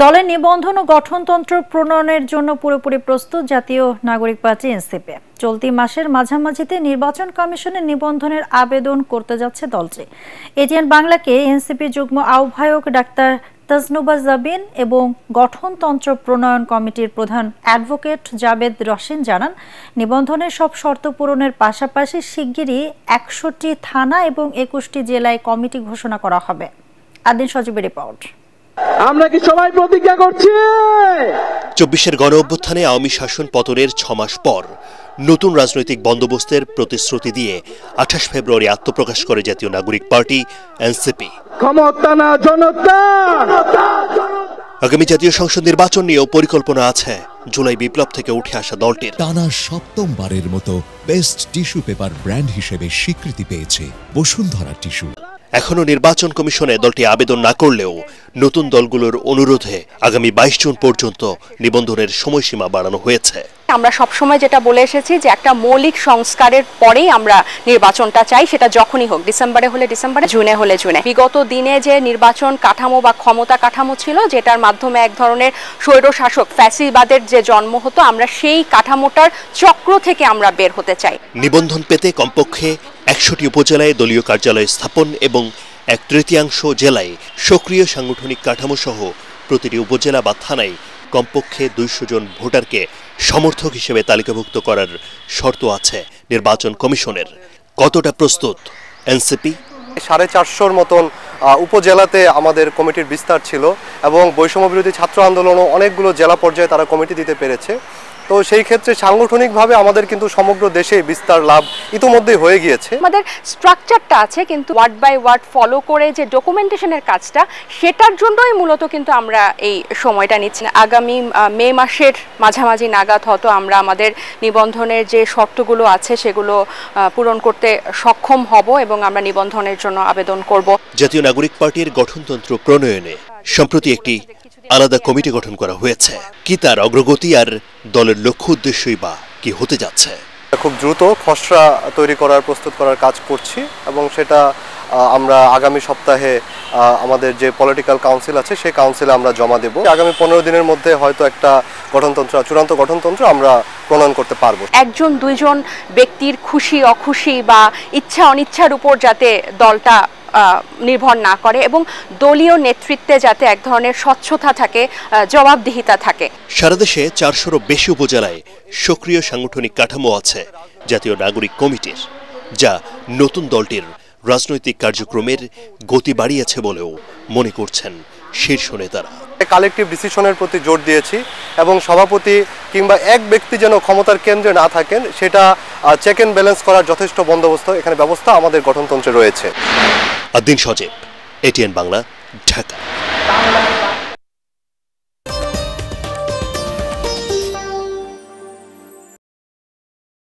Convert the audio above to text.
দলের নিবন্ধন ও গঠনতন্ত্র প্রণয়নের জন্য পুরোপুরি প্রস্তুত জাতীয় নাগরিক পার্টি এনসিপি। চলতি মাসের মাঝামাঝিতে নির্বাচন কমিশনের নিবন্ধনের আবেদন করতে যাচ্ছে দলটি। এটিএন বাংলাকে এনসিপি যুগ্ম আহ্বায়ক ডাক্তার তাজনুবা জাবিন এবং গঠনতন্ত্র প্রণয়ন কমিটির প্রধান অ্যাডভোকেট জাবেদ রশিন জানান, নিবন্ধনের সব শর্ত পূরণের পাশাপাশি শিগগিরই ১০০টি থানা এবং ২১টি জেলায় কমিটি ঘোষণা করা হবে। আদিন সজীবের রিপোর্ট। আমরা কি সবাই প্রতিজ্ঞা করছি? ২৪-এর গণ অভ্যুত্থানে আওয়ামী শাসন পতনের ৬ মাস পর নতুন রাজনৈতিক বন্দোবস্তের প্রতিশ্রুতি দিয়ে ২৮ ফেব্রুয়ারি আত্মপ্রকাশ করে জাতীয় নাগরিক পার্টি এনসিপি। ক্ষমতা না জনতা। আগামী জাতীয় সংসদ নির্বাচন নিয়েও পরিকল্পনা আছে। জুলাই বিপ্লব থেকে উঠে আসা দলটির টানা সপ্তমবারের মতো বেস্ট টিস্যু পেপার ব্র্যান্ড হিসেবে স্বীকৃতি পেয়েছে বসুন্ধরা টিস্যু। এখনো নির্বাচন কমিশনে দলটি আবেদন না করলেও নতুন দলগুলোর অনুরোধে আগামী ২২ জুন পর্যন্ত নিবন্ধনের সময়সীমা বাড়ানো হয়েছে। আমরা সবসময় যেটা বলে এসেছি যে একটা মৌলিক সংস্কারের পরেই আমরা নির্বাচনটা চাই, সেটা যখনই হোক, ডিসেম্বরে হলে ডিসেম্বরে, জুনে হলে জুনে। বিগত দিনে যে নির্বাচন কাঠামো বা ক্ষমতা কাঠামো ছিল, যেটার মাধ্যমে এক ধরনের স্বৈরশাসক ফ্যাসিবাদের যে জন্ম হতো, আমরা সেই কাঠামোটার চক্র থেকে আমরা বের হতে চাই। নিবন্ধন পেতে কমপক্ষে ১০০টি উপজেলায় দলীয় কার্যালয় স্থাপন এবং ১/৩ জেলায় সক্রিয় সাংগঠনিক কাঠামো সহ প্রতিটি উপজেলা বা থানায় কমপক্ষে ২০০ জন ভোটারকে সমর্থক হিসেবে তালিকাভুক্ত করার শর্ত আছে নির্বাচন কমিশনের। কতটা প্রস্তুত এনসিপি? ৪৫০র মতন উপজেলাতে আমাদের কমিটির বিস্তার ছিল এবং বৈষম্য বিরোধী ছাত্র আন্দোলনও অনেকগুলো জেলা পর্যায়ে তারা কমিটি দিতে পেরেছে। তো সেই ক্ষেত্রে সাংগঠনিকভাবে আমাদের কিন্তু সমগ্র দেশে বিস্তার লাভ ইতিমধ্যেই হয়ে গিয়েছে। আমাদের স্ট্রাকচারটা আছে, কিন্তু ওয়ার্ড বাই ওয়ার্ড ফলো করে যে ডকুমেন্টেশনের কাজটা, সেটার জন্যই মূলত কিন্তু আমরা এই সময়টা নিচ্ছি। আগামী মে মাসের মাঝামাঝি নাগাদ হয়তো আমরা আমাদের নিবন্ধনের যে শর্তগুলো আছে সেগুলো পূরণ করতে সক্ষম হব এবং আমরা নিবন্ধনের জন্য আবেদন করব। জাতীয় নাগরিক পার্টির গঠনতন্ত্র প্রণয়নে সম্প্রতি একটি আলাদা কমিটি গঠন করা হয়েছে। কি তার অগ্রগতি আর দলের লক্ষ্য উদ্দেশ্যই বা কি হতে যাচ্ছে? খুব দ্রুত খসড়া তৈরি করার প্রস্তুত করার কাজ করছি এবং সেটা আমরা আগামী সপ্তাহে আমাদের যে পলিটিক্যাল কাউন্সিল আছে সেই কাউন্সিলে আমরা জমা দেব। আগামী ১৫ দিনের মধ্যে হয়তো একটা চূড়ান্ত গঠনতন্ত্র আমরা প্রণয়ন করতে পারবো। একজন দুইজন ব্যক্তির খুশি অখুশি বা ইচ্ছা অনিচ্ছার উপর যাতে দলটা নির্ভর না করে এবং দলীয় নেতৃত্বে যাতে এক ধরনের স্বচ্ছতা থাকে, জবাবদিহিতা থাকে। সারা দেশে ৪০০রও বেশি উপজেলায় সক্রিয় সাংগঠনিক কাঠামো আছে জাতীয় নাগরিক কমিটির, যা নতুন দলটির রাজনৈতিক কার্যক্রমের গতি বাড়িয়েছে বলেও মনে করছেন শীর্ষ নেতারা। কালেকটিভ ডিসিশনের প্রতি জোর দিয়েছি এবং সভাপতি কিংবা এক ব্যক্তি যেন ক্ষমতার কেন্দ্রে না থাকেন, সেটা চেক এন্ড ব্যালেন্স করার যথেষ্ট বন্দোবস্ত এখানে ব্যবস্থা আমাদের গঠনতন্ত্রে রয়েছে। আদিন সজীব, এটিএন বাংলা, ঢাকা।